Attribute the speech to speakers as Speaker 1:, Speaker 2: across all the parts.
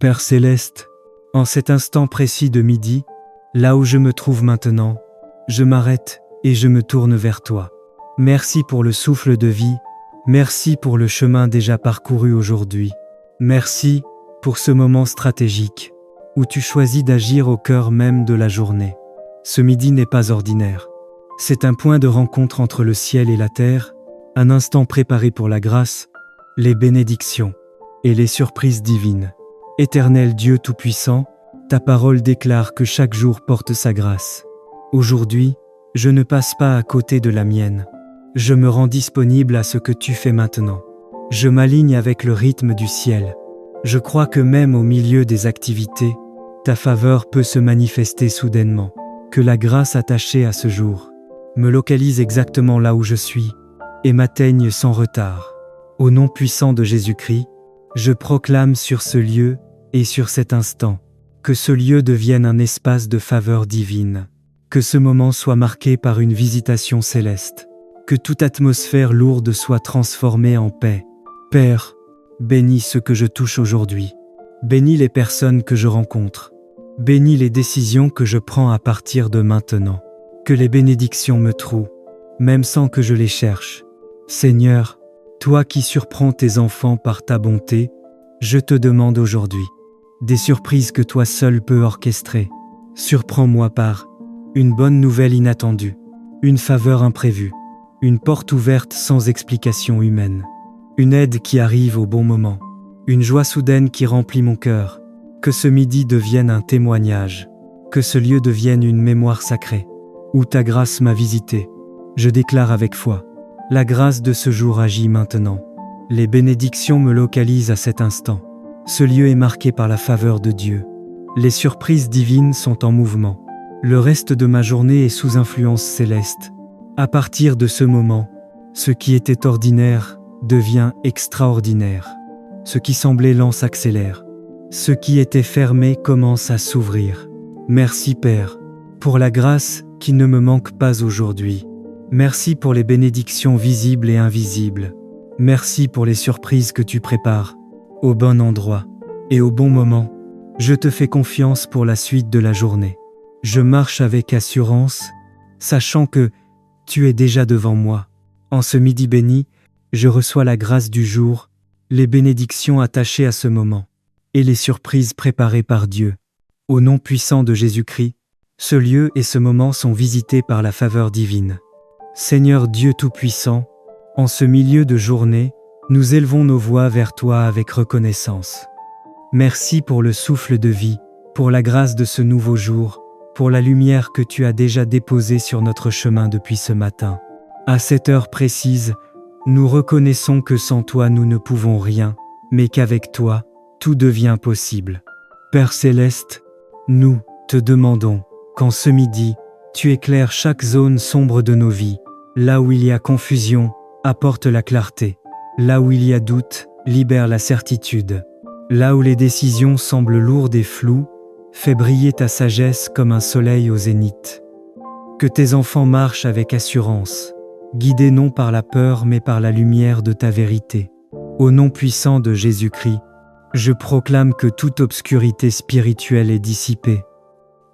Speaker 1: Père céleste, en cet instant précis de midi, là où je me trouve maintenant, je m'arrête et je me tourne vers toi. Merci pour le souffle de vie, merci pour le chemin déjà parcouru aujourd'hui. Merci pour ce moment stratégique où tu choisis d'agir au cœur même de la journée. Ce midi n'est pas ordinaire. C'est un point de rencontre entre le ciel et la terre, un instant préparé pour la grâce, les bénédictions et les surprises divines. Éternel Dieu Tout-Puissant, ta parole déclare que chaque jour porte sa grâce. Aujourd'hui, je ne passe pas à côté de la mienne. Je me rends disponible à ce que tu fais maintenant. Je m'aligne avec le rythme du ciel. Je crois que même au milieu des activités, ta faveur peut se manifester soudainement. Que la grâce attachée à ce jour me localise exactement là où je suis et m'atteigne sans retard. Au nom puissant de Jésus-Christ, je proclame sur ce lieu et sur cet instant que ce lieu devienne un espace de faveur divine. Que ce moment soit marqué par une visitation céleste. Que toute atmosphère lourde soit transformée en paix. Père, bénis ce que je touche aujourd'hui. Bénis les personnes que je rencontre. Bénis les décisions que je prends à partir de maintenant. Que les bénédictions me trouent, même sans que je les cherche. Seigneur, toi qui surprends tes enfants par ta bonté, je te demande aujourd'hui des surprises que toi seul peux orchestrer. Surprends-moi par une bonne nouvelle inattendue, une faveur imprévue, une porte ouverte sans explication humaine, une aide qui arrive au bon moment, une joie soudaine qui remplit mon cœur. Que ce midi devienne un témoignage, que ce lieu devienne une mémoire sacrée, où ta grâce m'a visité. Je déclare avec foi, la grâce de ce jour agit maintenant. Les bénédictions me localisent à cet instant. Ce lieu est marqué par la faveur de Dieu. Les surprises divines sont en mouvement. Le reste de ma journée est sous influence céleste. À partir de ce moment, ce qui était ordinaire devient extraordinaire. Ce qui semblait lent s'accélère. Ce qui était fermé commence à s'ouvrir. Merci Père, pour la grâce qui ne me manque pas aujourd'hui. Merci pour les bénédictions visibles et invisibles. Merci pour les surprises que tu prépares, au bon endroit et au bon moment. Je te fais confiance pour la suite de la journée. Je marche avec assurance, sachant que tu es déjà devant moi. En ce midi béni, je reçois la grâce du jour, les bénédictions attachées à ce moment et les surprises préparées par Dieu. Au nom puissant de Jésus-Christ, ce lieu et ce moment sont visités par la faveur divine. Seigneur Dieu Tout-Puissant, en ce milieu de journée, nous élevons nos voix vers toi avec reconnaissance. Merci pour le souffle de vie, pour la grâce de ce nouveau jour, pour la lumière que tu as déjà déposée sur notre chemin depuis ce matin. À cette heure précise, nous reconnaissons que sans toi nous ne pouvons rien, mais qu'avec toi, tout devient possible. Père céleste, nous te demandons qu'en ce midi, tu éclaires chaque zone sombre de nos vies. Là où il y a confusion, apporte la clarté. Là où il y a doute, libère la certitude. Là où les décisions semblent lourdes et floues, fais briller ta sagesse comme un soleil au zénith. Que tes enfants marchent avec assurance, guidés non par la peur mais par la lumière de ta vérité. Au nom puissant de Jésus-Christ, je proclame que toute obscurité spirituelle est dissipée.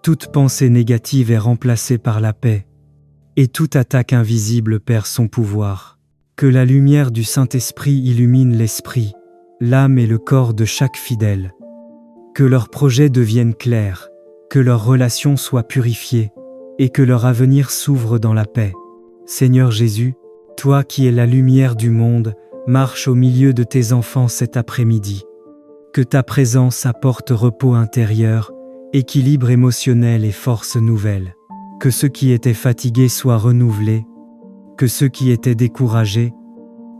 Speaker 1: Toute pensée négative est remplacée par la paix, et toute attaque invisible perd son pouvoir. Que la lumière du Saint-Esprit illumine l'esprit, l'âme et le corps de chaque fidèle. Que leurs projets deviennent clairs, que leurs relations soient purifiées, et que leur avenir s'ouvre dans la paix. Seigneur Jésus, toi qui es la lumière du monde, marche au milieu de tes enfants cet après-midi. Que ta présence apporte repos intérieur, équilibre émotionnel et force nouvelle. Que ceux qui étaient fatigués soient renouvelés. Que ceux qui étaient découragés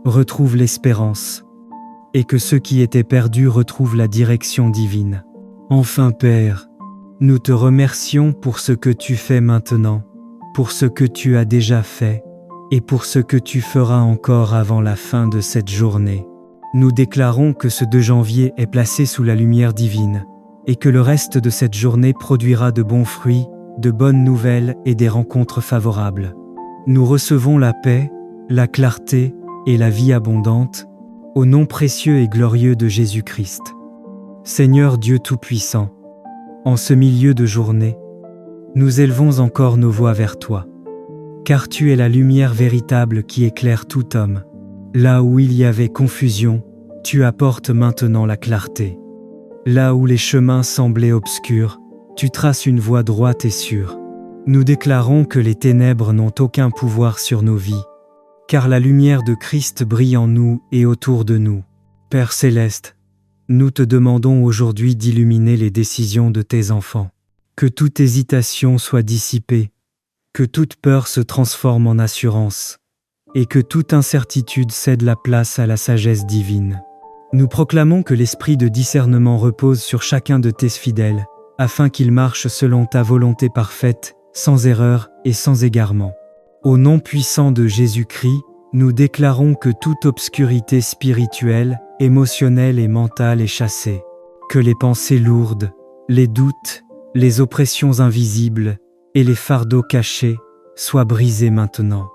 Speaker 1: retrouvent l'espérance. Et que ceux qui étaient perdus retrouvent la direction divine. Enfin Père, nous te remercions pour ce que tu fais maintenant, pour ce que tu as déjà fait, et pour ce que tu feras encore avant la fin de cette journée. Nous déclarons que ce 2 janvier est placé sous la lumière divine, et que le reste de cette journée produira de bons fruits, de bonnes nouvelles et des rencontres favorables. Nous recevons la paix, la clarté et la vie abondante, au nom précieux et glorieux de Jésus-Christ. Seigneur Dieu Tout-Puissant, en ce milieu de journée, nous élevons encore nos voix vers toi. Car tu es la lumière véritable qui éclaire tout homme. Là où il y avait confusion, tu apportes maintenant la clarté. Là où les chemins semblaient obscurs, tu traces une voie droite et sûre. Nous déclarons que les ténèbres n'ont aucun pouvoir sur nos vies, car la lumière de Christ brille en nous et autour de nous. Père Céleste, nous te demandons aujourd'hui d'illuminer les décisions de tes enfants. Que toute hésitation soit dissipée, que toute peur se transforme en assurance, et que toute incertitude cède la place à la sagesse divine. Nous proclamons que l'esprit de discernement repose sur chacun de tes fidèles, afin qu'ils marchent selon ta volonté parfaite, sans erreur et sans égarement. Au nom puissant de Jésus-Christ, nous déclarons que toute obscurité spirituelle, émotionnelle et mentale est chassée, que les pensées lourdes, les doutes, les oppressions invisibles et les fardeaux cachés soient brisés maintenant.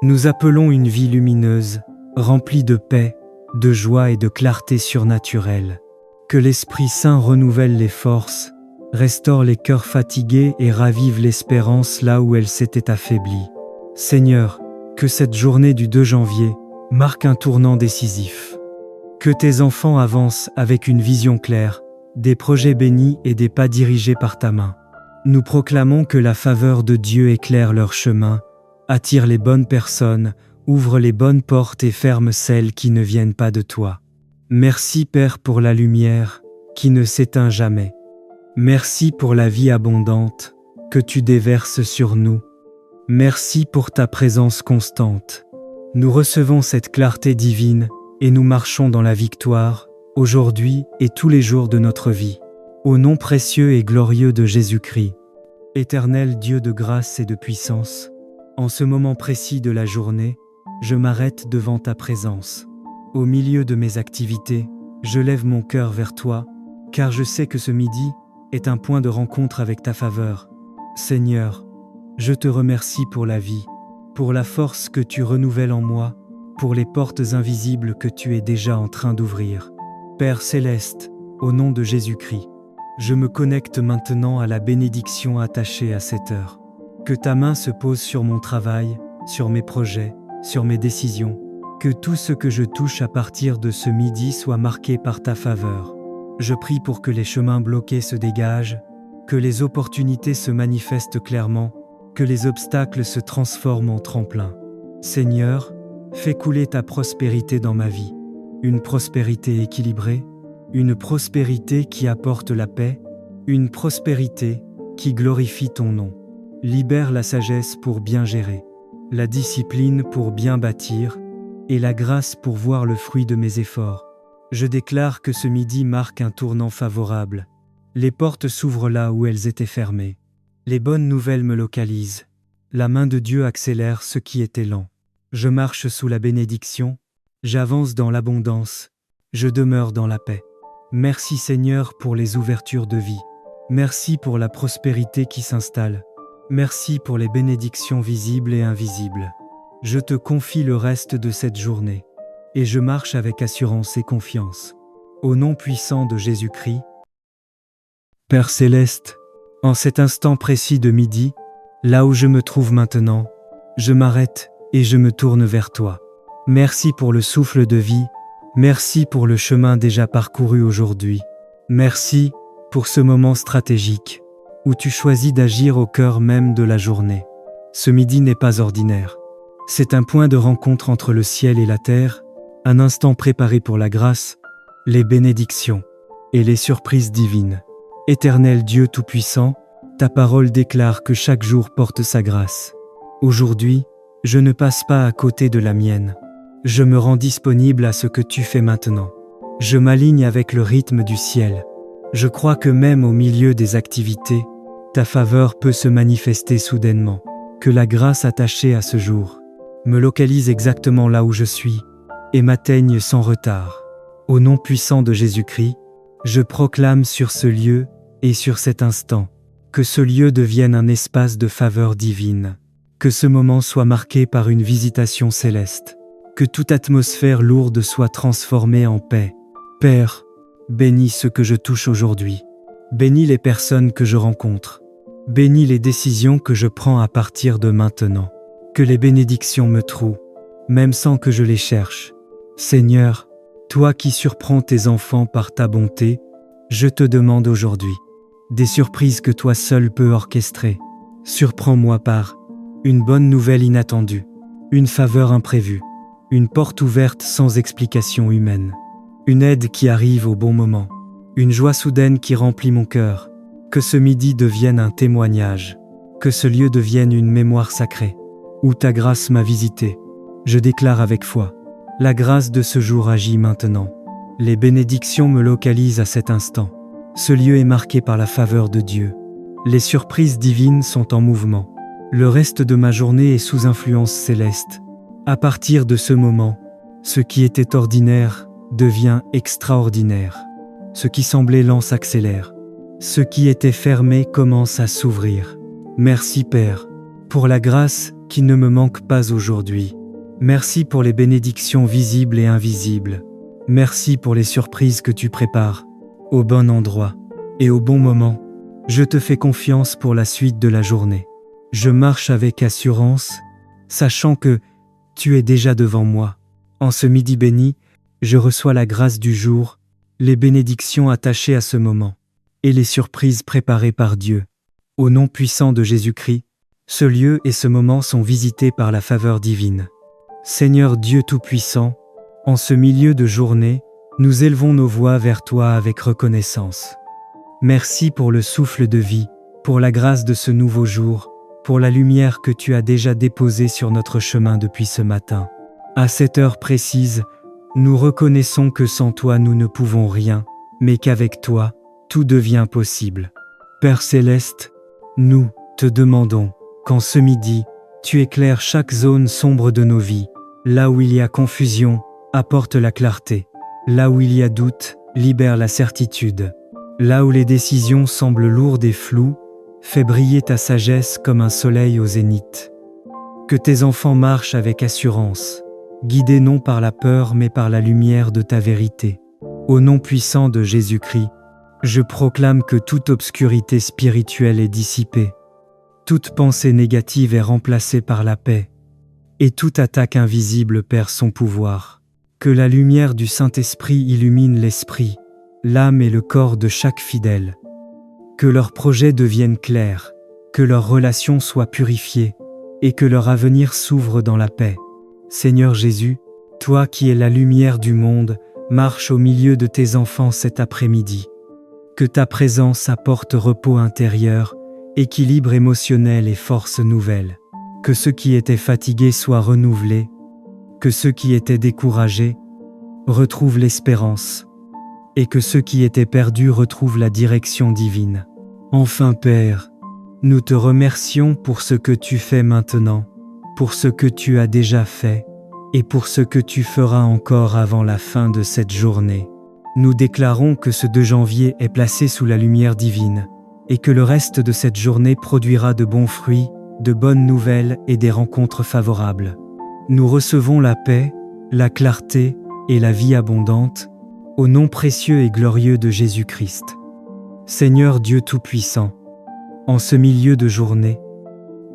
Speaker 1: Nous appelons une vie lumineuse, remplie de paix, de joie et de clarté surnaturelle. Que l'Esprit Saint renouvelle les forces, restaure les cœurs fatigués et ravive l'espérance là où elle s'était affaiblie. Seigneur, que cette journée du 2 janvier marque un tournant décisif. Que tes enfants avancent avec une vision claire, des projets bénis et des pas dirigés par ta main. Nous proclamons que la faveur de Dieu éclaire leur chemin, attire les bonnes personnes, ouvre les bonnes portes et ferme celles qui ne viennent pas de toi. Merci Père pour la lumière, qui ne s'éteint jamais. Merci pour la vie abondante, que tu déverses sur nous. Merci pour ta présence constante. Nous recevons cette clarté divine et nous marchons dans la victoire, aujourd'hui et tous les jours de notre vie. Au nom précieux et glorieux de Jésus-Christ. Éternel Dieu de grâce et de puissance, en ce moment précis de la journée, je m'arrête devant ta présence. Au milieu de mes activités, je lève mon cœur vers toi, car je sais que ce midi est un point de rencontre avec ta faveur. Seigneur, je te remercie pour la vie, pour la force que tu renouvelles en moi, pour les portes invisibles que tu es déjà en train d'ouvrir. Père Céleste, au nom de Jésus-Christ, je me connecte maintenant à la bénédiction attachée à cette heure. Que ta main se pose sur mon travail, sur mes projets, sur mes décisions. Que tout ce que je touche à partir de ce midi soit marqué par ta faveur. Je prie pour que les chemins bloqués se dégagent, que les opportunités se manifestent clairement, que les obstacles se transforment en tremplin. Seigneur, fais couler ta prospérité dans ma vie. Une prospérité équilibrée, une prospérité qui apporte la paix, une prospérité qui glorifie ton nom. Libère la sagesse pour bien gérer, la discipline pour bien bâtir, et la grâce pour voir le fruit de mes efforts. Je déclare que ce midi marque un tournant favorable. Les portes s'ouvrent là où elles étaient fermées. Les bonnes nouvelles me localisent. La main de Dieu accélère ce qui était lent. Je marche sous la bénédiction, j'avance dans l'abondance, je demeure dans la paix. Merci Seigneur pour les ouvertures de vie. Merci pour la prospérité qui s'installe. Merci pour les bénédictions visibles et invisibles. Je te confie le reste de cette journée, et je marche avec assurance et confiance. Au nom puissant de Jésus-Christ. Père Céleste, en cet instant précis de midi, là où je me trouve maintenant, je m'arrête et je me tourne vers toi. Merci pour le souffle de vie, merci pour le chemin déjà parcouru aujourd'hui. Merci pour ce moment stratégique, où tu choisis d'agir au cœur même de la journée. Ce midi n'est pas ordinaire. C'est un point de rencontre entre le ciel et la terre, un instant préparé pour la grâce, les bénédictions et les surprises divines. Éternel Dieu Tout-Puissant, ta parole déclare que chaque jour porte sa grâce. Aujourd'hui, je ne passe pas à côté de la mienne. Je me rends disponible à ce que tu fais maintenant. Je m'aligne avec le rythme du ciel. Je crois que même au milieu des activités, ta faveur peut se manifester soudainement. Que la grâce attachée à ce jour me localise exactement là où je suis et m'atteigne sans retard. Au nom puissant de Jésus-Christ, je proclame sur ce lieu et sur cet instant que ce lieu devienne un espace de faveur divine, que ce moment soit marqué par une visitation céleste, que toute atmosphère lourde soit transformée en paix. Père, Bénis ce que je touche aujourd'hui. Bénis les personnes que je rencontre. Bénis les décisions que je prends à partir de maintenant. Que les bénédictions me trouent, même sans que je les cherche. Seigneur, toi qui surprends tes enfants par ta bonté, je te demande aujourd'hui des surprises que toi seul peux orchestrer. Surprends-moi par une bonne nouvelle inattendue, une faveur imprévue, une porte ouverte sans explication humaine, une aide qui arrive au bon moment, une joie soudaine qui remplit mon cœur. Que ce midi devienne un témoignage, que ce lieu devienne une mémoire sacrée, où ta grâce m'a visité. Je déclare avec foi, la grâce de ce jour agit maintenant. Les bénédictions me localisent à cet instant. Ce lieu est marqué par la faveur de Dieu. Les surprises divines sont en mouvement. Le reste de ma journée est sous influence céleste. À partir de ce moment, ce qui était ordinaire devient extraordinaire. Ce qui semblait lent s'accélère. Ce qui était fermé commence à s'ouvrir. Merci Père, pour la grâce qui ne me manque pas aujourd'hui. Merci pour les bénédictions visibles et invisibles. Merci pour les surprises que tu prépares, au bon endroit et au bon moment. Je te fais confiance pour la suite de la journée. Je marche avec assurance, sachant que tu es déjà devant moi. En ce midi béni, je reçois la grâce du jour, les bénédictions attachées à ce moment, et les surprises préparées par Dieu. Au nom puissant de Jésus-Christ, ce lieu et ce moment sont visités par la faveur divine. Seigneur Dieu Tout-Puissant, en ce milieu de journée, nous élevons nos voix vers toi avec reconnaissance. Merci pour le souffle de vie, pour la grâce de ce nouveau jour, pour la lumière que tu as déjà déposée sur notre chemin depuis ce matin. À cette heure précise, nous reconnaissons que sans toi nous ne pouvons rien, mais qu'avec toi, tout devient possible. Père Céleste, nous te demandons qu'en ce midi, tu éclaires chaque zone sombre de nos vies. Là où il y a confusion, apporte la clarté. Là où il y a doute, libère la certitude. Là où les décisions semblent lourdes et floues, fais briller ta sagesse comme un soleil au zénith. Que tes enfants marchent avec assurance, guidés non par la peur mais par la lumière de ta vérité. Au nom puissant de Jésus-Christ, je proclame que toute obscurité spirituelle est dissipée. Toute pensée négative est remplacée par la paix, et toute attaque invisible perd son pouvoir. Que la lumière du Saint-Esprit illumine l'esprit, l'âme et le corps de chaque fidèle. Que leurs projets deviennent clairs, que leurs relations soient purifiées, et que leur avenir s'ouvre dans la paix. Seigneur Jésus, toi qui es la lumière du monde, marche au milieu de tes enfants cet après-midi. Que ta présence apporte repos intérieur, équilibre émotionnel et force nouvelle. Que ceux qui étaient fatigués soient renouvelés, que ceux qui étaient découragés retrouvent l'espérance, et que ceux qui étaient perdus retrouvent la direction divine. Enfin Père, nous te remercions pour ce que tu fais maintenant, pour ce que tu as déjà fait, et pour ce que tu feras encore avant la fin de cette journée. Nous déclarons que ce 2 janvier est placé sous la lumière divine, et que le reste de cette journée produira de bons fruits, de bonnes nouvelles et des rencontres favorables. Nous recevons la paix, la clarté et la vie abondante, au nom précieux et glorieux de Jésus-Christ. Seigneur Dieu Tout-Puissant, en ce milieu de journée,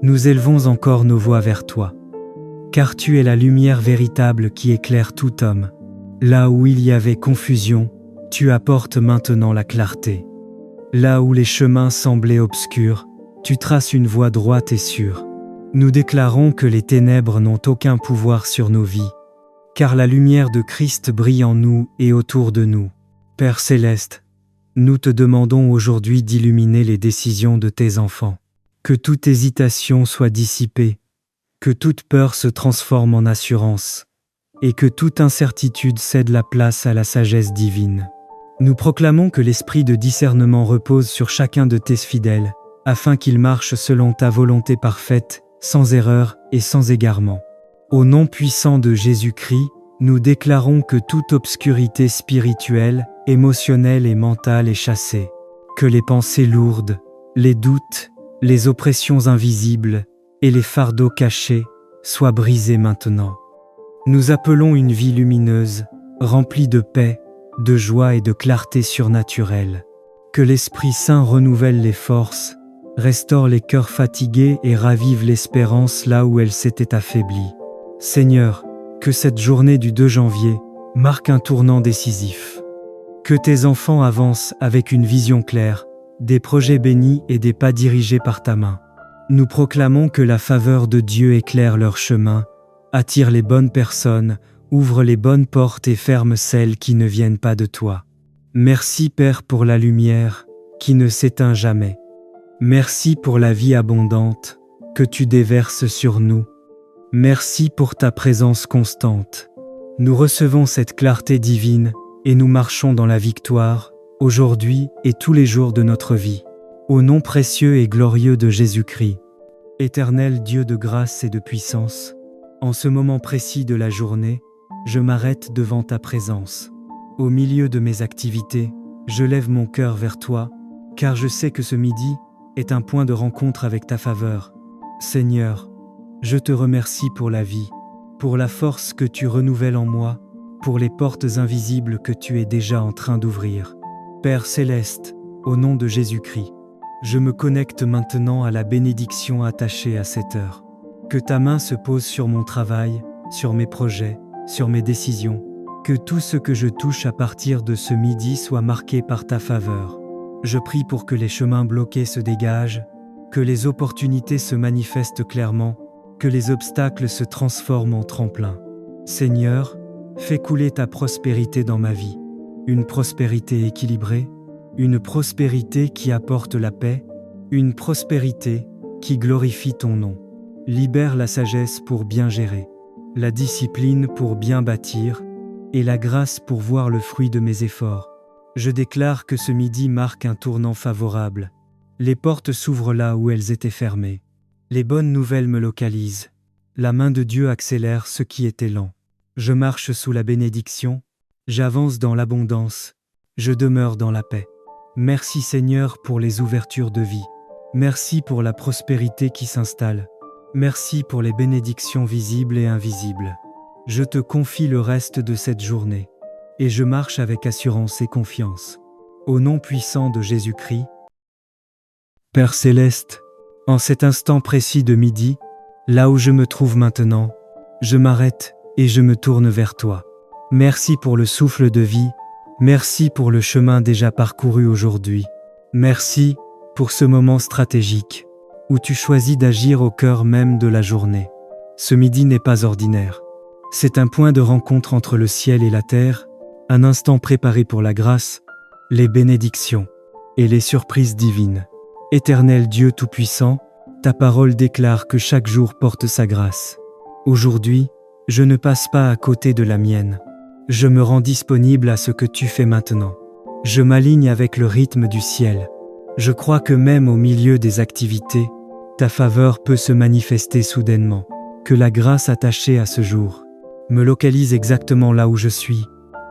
Speaker 1: nous élevons encore nos voix vers toi, car tu es la lumière véritable qui éclaire tout homme. Là où il y avait confusion, tu apportes maintenant la clarté. Là où les chemins semblaient obscurs, tu traces une voie droite et sûre. Nous déclarons que les ténèbres n'ont aucun pouvoir sur nos vies, car la lumière de Christ brille en nous et autour de nous. Père Céleste, nous te demandons aujourd'hui d'illuminer les décisions de tes enfants. Que toute hésitation soit dissipée, que toute peur se transforme en assurance, et que toute incertitude cède la place à la sagesse divine. Nous proclamons que l'esprit de discernement repose sur chacun de tes fidèles, afin qu'ils marchent selon ta volonté parfaite, sans erreur et sans égarement. Au nom puissant de Jésus-Christ, nous déclarons que toute obscurité spirituelle, émotionnelle et mentale est chassée, que les pensées lourdes, les doutes, les oppressions invisibles et les fardeaux cachés soient brisés maintenant. Nous appelons une vie lumineuse, remplie de paix, de joie et de clarté surnaturelle. Que l'Esprit Saint renouvelle les forces, restaure les cœurs fatigués et ravive l'espérance là où elle s'était affaiblie. Seigneur, que cette journée du 2 janvier marque un tournant décisif. Que tes enfants avancent avec une vision claire, des projets bénis et des pas dirigés par ta main. Nous proclamons que la faveur de Dieu éclaire leur chemin, attire les bonnes personnes, ouvre les bonnes portes et ferme celles qui ne viennent pas de toi. Merci Père pour la lumière qui ne s'éteint jamais. Merci pour la vie abondante que tu déverses sur nous. Merci pour ta présence constante. Nous recevons cette clarté divine et nous marchons dans la victoire, aujourd'hui et tous les jours de notre vie. Au nom précieux et glorieux de Jésus-Christ. Éternel Dieu de grâce et de puissance, en ce moment précis de la journée, je m'arrête devant ta présence. Au milieu de mes activités, je lève mon cœur vers toi, car je sais que ce midi est un point de rencontre avec ta faveur. Seigneur, je te remercie pour la vie, pour la force que tu renouvelles en moi, pour les portes invisibles que tu es déjà en train d'ouvrir. Père céleste, au nom de Jésus-Christ, je me connecte maintenant à la bénédiction attachée à cette heure. Que ta main se pose sur mon travail, sur mes projets, sur mes décisions. Que tout ce que je touche à partir de ce midi soit marqué par ta faveur. Je prie pour que les chemins bloqués se dégagent, que les opportunités se manifestent clairement, que les obstacles se transforment en tremplin. Seigneur, fais couler ta prospérité dans ma vie. Une prospérité équilibrée, une prospérité qui apporte la paix, une prospérité qui glorifie ton nom. Libère la sagesse pour bien gérer, la discipline pour bien bâtir, et la grâce pour voir le fruit de mes efforts. Je déclare que ce midi marque un tournant favorable. Les portes s'ouvrent là où elles étaient fermées. Les bonnes nouvelles me localisent. La main de Dieu accélère ce qui était lent. Je marche sous la bénédiction, j'avance dans l'abondance, je demeure dans la paix. Merci Seigneur pour les ouvertures de vie. Merci pour la prospérité qui s'installe. Merci pour les bénédictions visibles et invisibles. Je te confie le reste de cette journée, et je marche avec assurance et confiance. Au nom puissant de Jésus-Christ. Père céleste, en cet instant précis de midi, là où je me trouve maintenant, je m'arrête et je me tourne vers toi. Merci pour le souffle de vie, merci pour le chemin déjà parcouru aujourd'hui. Merci pour ce moment stratégique, où tu choisis d'agir au cœur même de la journée. Ce midi n'est pas ordinaire. C'est un point de rencontre entre le ciel et la terre, un instant préparé pour la grâce, les bénédictions et les surprises divines. Éternel Dieu Tout-Puissant, ta parole déclare que chaque jour porte sa grâce. Aujourd'hui, je ne passe pas à côté de la mienne. Je me rends disponible à ce que tu fais maintenant. Je m'aligne avec le rythme du ciel. Je crois que même au milieu des activités, ta faveur peut se manifester soudainement. Que la grâce attachée à ce jour me localise exactement là où je suis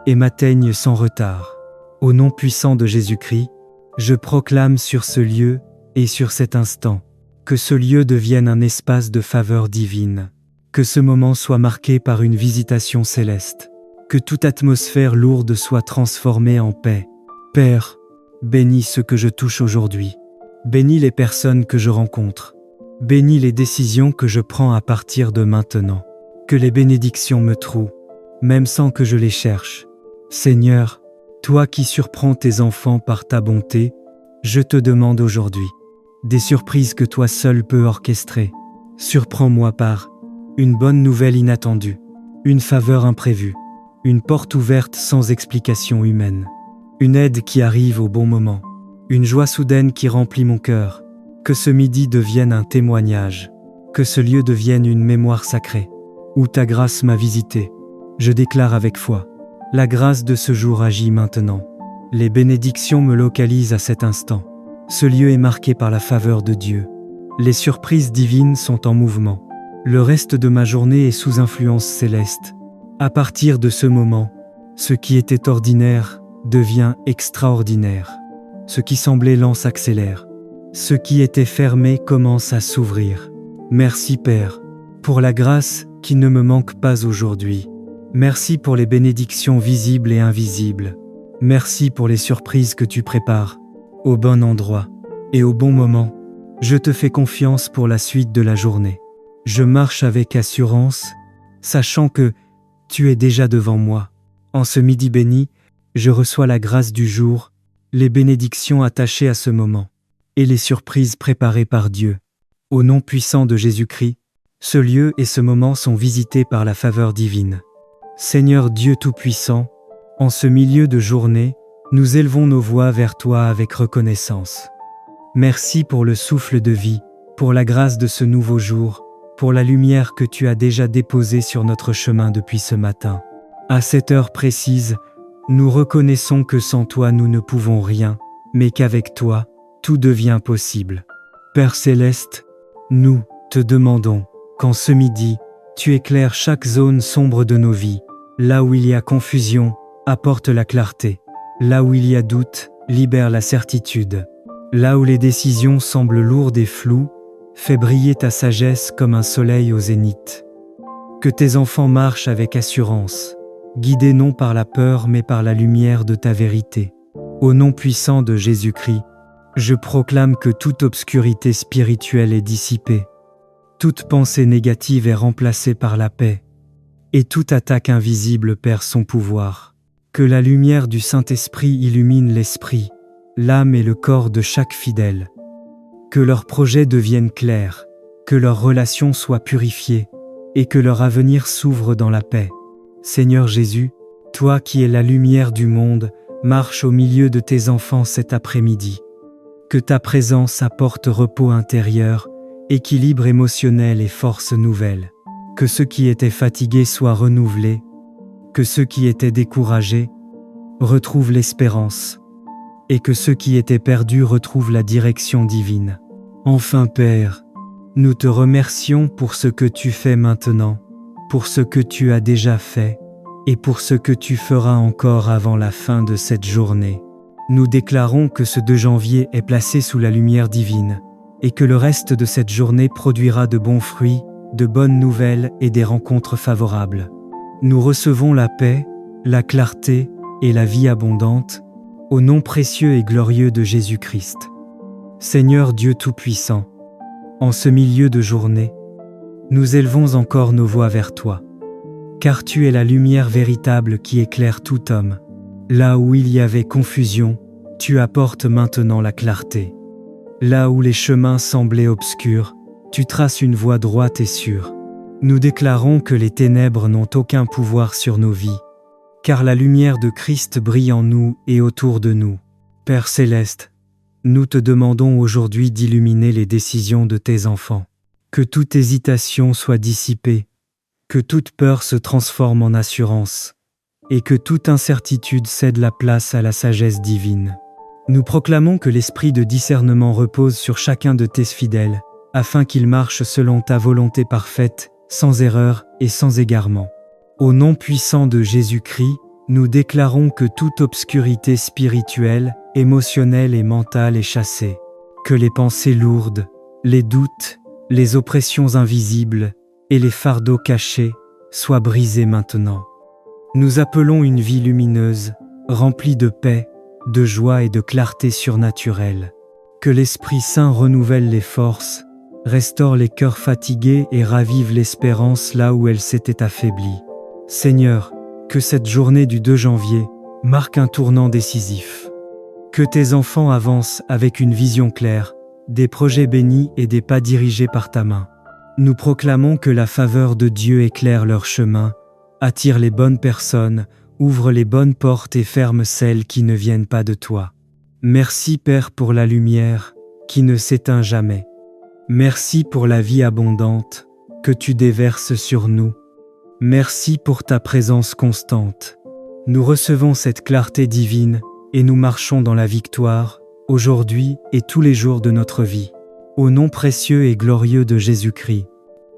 Speaker 1: et m'atteigne sans retard. Au nom puissant de Jésus-Christ, je proclame sur ce lieu et sur cet instant que ce lieu devienne un espace de faveur divine, que ce moment soit marqué par une visitation céleste, que toute atmosphère lourde soit transformée en paix. Père, bénis ce que je touche aujourd'hui, bénis les personnes que je rencontre, bénis les décisions que je prends à partir de maintenant. Que les bénédictions me trouent, même sans que je les cherche. Seigneur, toi qui surprends tes enfants par ta bonté, je te demande aujourd'hui des surprises que toi seul peux orchestrer. Surprends-moi par une bonne nouvelle inattendue, une faveur imprévue, une porte ouverte sans explication humaine, une aide qui arrive au bon moment, une joie soudaine qui remplit mon cœur. Que ce midi devienne un témoignage, que ce lieu devienne une mémoire sacrée, où ta grâce m'a visité. Je déclare avec foi, la grâce de ce jour agit maintenant. Les bénédictions me localisent à cet instant. Ce lieu est marqué par la faveur de Dieu. Les surprises divines sont en mouvement. Le reste de ma journée est sous influence céleste. À partir de ce moment, ce qui était ordinaire devient extraordinaire. Ce qui semblait lent s'accélère. Ce qui était fermé commence à s'ouvrir. Merci Père, pour la grâce qui ne me manque pas aujourd'hui. Merci pour les bénédictions visibles et invisibles. Merci pour les surprises que tu prépares, au bon endroit et au bon moment. Je te fais confiance pour la suite de la journée. Je marche avec assurance, sachant que tu es déjà devant moi. En ce midi béni, je reçois la grâce du jour, les bénédictions attachées à ce moment, et les surprises préparées par Dieu. Au nom puissant de Jésus-Christ, ce lieu et ce moment sont visités par la faveur divine. Seigneur Dieu Tout-Puissant, en ce milieu de journée, nous élevons nos voix vers toi avec reconnaissance. Merci pour le souffle de vie, pour la grâce de ce nouveau jour, pour la lumière que tu as déjà déposée sur notre chemin depuis ce matin. À cette heure précise, nous reconnaissons que sans toi nous ne pouvons rien, mais qu'avec toi, tout devient possible. Père Céleste, nous te demandons qu'en ce midi, tu éclaires chaque zone sombre de nos vies. Là où il y a confusion, apporte la clarté. Là où il y a doute, libère la certitude. Là où les décisions semblent lourdes et floues, fais briller ta sagesse comme un soleil au zénith. Que tes enfants marchent avec assurance, guidés non par la peur mais par la lumière de ta vérité. Au nom puissant de Jésus-Christ, je proclame que toute obscurité spirituelle est dissipée. Toute pensée négative est remplacée par la paix, et toute attaque invisible perd son pouvoir. Que la lumière du Saint-Esprit illumine l'esprit, l'âme et le corps de chaque fidèle. Que leurs projets deviennent clairs, que leurs relations soient purifiées, et que leur avenir s'ouvre dans la paix. Seigneur Jésus, toi qui es la lumière du monde, marche au milieu de tes enfants cet après-midi. Que ta présence apporte repos intérieur, équilibre émotionnel et force nouvelle. Que ceux qui étaient fatigués soient renouvelés, que ceux qui étaient découragés retrouvent l'espérance, et que ceux qui étaient perdus retrouvent la direction divine. Enfin Père, nous te remercions pour ce que tu fais maintenant, pour ce que tu as déjà fait, et pour ce que tu feras encore avant la fin de cette journée. Nous déclarons que ce 2 janvier est placé sous la lumière divine, et que le reste de cette journée produira de bons fruits, de bonnes nouvelles et des rencontres favorables. Nous recevons la paix, la clarté et la vie abondante, au nom précieux et glorieux de Jésus-Christ. Seigneur Dieu Tout-Puissant, en ce milieu de journée, nous élevons encore nos voix vers toi, car tu es la lumière véritable qui éclaire tout homme. Là où il y avait confusion, tu apportes maintenant la clarté. Là où les chemins semblaient obscurs, tu traces une voie droite et sûre. Nous déclarons que les ténèbres n'ont aucun pouvoir sur nos vies, car la lumière de Christ brille en nous et autour de nous. Père Céleste, nous te demandons aujourd'hui d'illuminer les décisions de tes enfants. Que toute hésitation soit dissipée, que toute peur se transforme en assurance, et que toute incertitude cède la place à la sagesse divine. Nous proclamons que l'esprit de discernement repose sur chacun de tes fidèles, afin qu'ils marchent selon ta volonté parfaite, sans erreur et sans égarement. Au nom puissant de Jésus-Christ, nous déclarons que toute obscurité spirituelle, émotionnelle et mentale est chassée. Que les pensées lourdes, les doutes, les oppressions invisibles et les fardeaux cachés soient brisés maintenant. Nous appelons une vie lumineuse, remplie de paix, de joie et de clarté surnaturelle. Que l'Esprit Saint renouvelle les forces, restaure les cœurs fatigués et ravive l'espérance là où elle s'était affaiblie. Seigneur, que cette journée du 2 janvier marque un tournant décisif. Que tes enfants avancent avec une vision claire, des projets bénis et des pas dirigés par ta main. Nous proclamons que la faveur de Dieu éclaire leur chemin, attire les bonnes personnes, ouvre les bonnes portes et ferme celles qui ne viennent pas de toi. Merci Père pour la lumière qui ne s'éteint jamais. Merci pour la vie abondante que tu déverses sur nous. Merci pour ta présence constante. Nous recevons cette clarté divine et nous marchons dans la victoire, aujourd'hui et tous les jours de notre vie. Au nom précieux et glorieux de Jésus-Christ.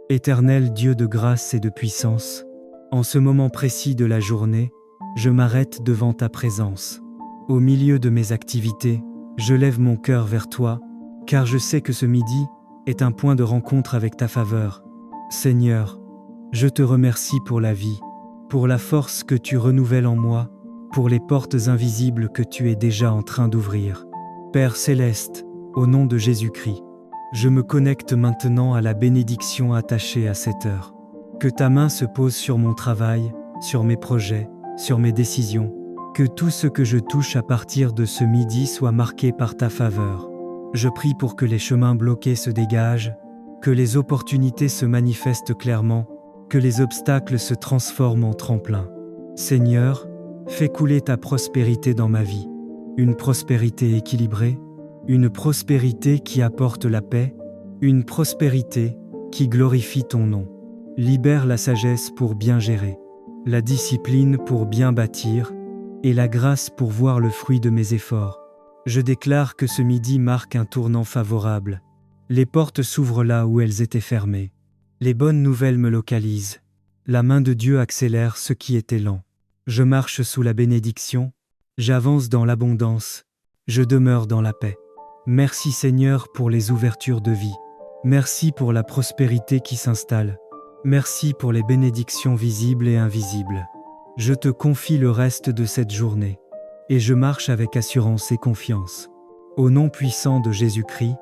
Speaker 1: Éternel Dieu de grâce et de puissance, en ce moment précis de la journée, je m'arrête devant ta présence. Au milieu de mes activités, je lève mon cœur vers toi, car je sais que ce midi est un point de rencontre avec ta faveur. Seigneur, je te remercie pour la vie, pour la force que tu renouvelles en moi, pour les portes invisibles que tu es déjà en train d'ouvrir. Père céleste, au nom de Jésus-Christ, je me connecte maintenant à la bénédiction attachée à cette heure. Que ta main se pose sur mon travail, sur mes projets, sur mes décisions. Que tout ce que je touche à partir de ce midi soit marqué par ta faveur. Je prie pour que les chemins bloqués se dégagent, que les opportunités se manifestent clairement, que les obstacles se transforment en tremplin. Seigneur, fais couler ta prospérité dans ma vie. Une prospérité équilibrée, une prospérité qui apporte la paix, une prospérité qui glorifie ton nom. Libère la sagesse pour bien gérer, la discipline pour bien bâtir, et la grâce pour voir le fruit de mes efforts. Je déclare que ce midi marque un tournant favorable. Les portes s'ouvrent là où elles étaient fermées. Les bonnes nouvelles me localisent. La main de Dieu accélère ce qui était lent. Je marche sous la bénédiction, j'avance dans l'abondance, je demeure dans la paix. Merci Seigneur pour les ouvertures de vie. Merci pour la prospérité qui s'installe. Merci pour les bénédictions visibles et invisibles. Je te confie le reste de cette journée, et je marche avec assurance et confiance. Au nom puissant de Jésus-Christ,